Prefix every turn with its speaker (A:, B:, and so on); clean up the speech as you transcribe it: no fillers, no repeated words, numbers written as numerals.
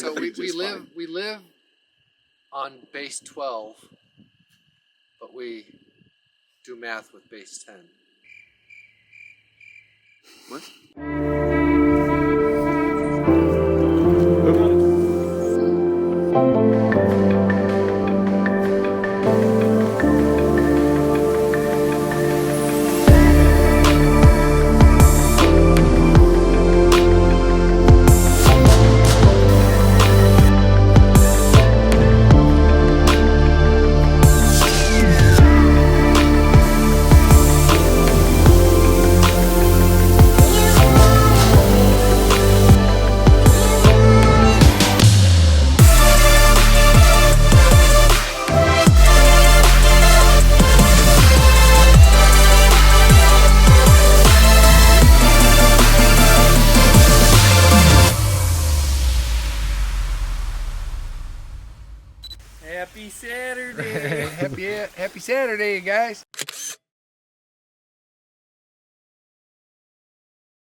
A: So we live on base 12, but we do math with base 10.
B: What?
C: Happy Saturday!
D: Happy Saturday, guys.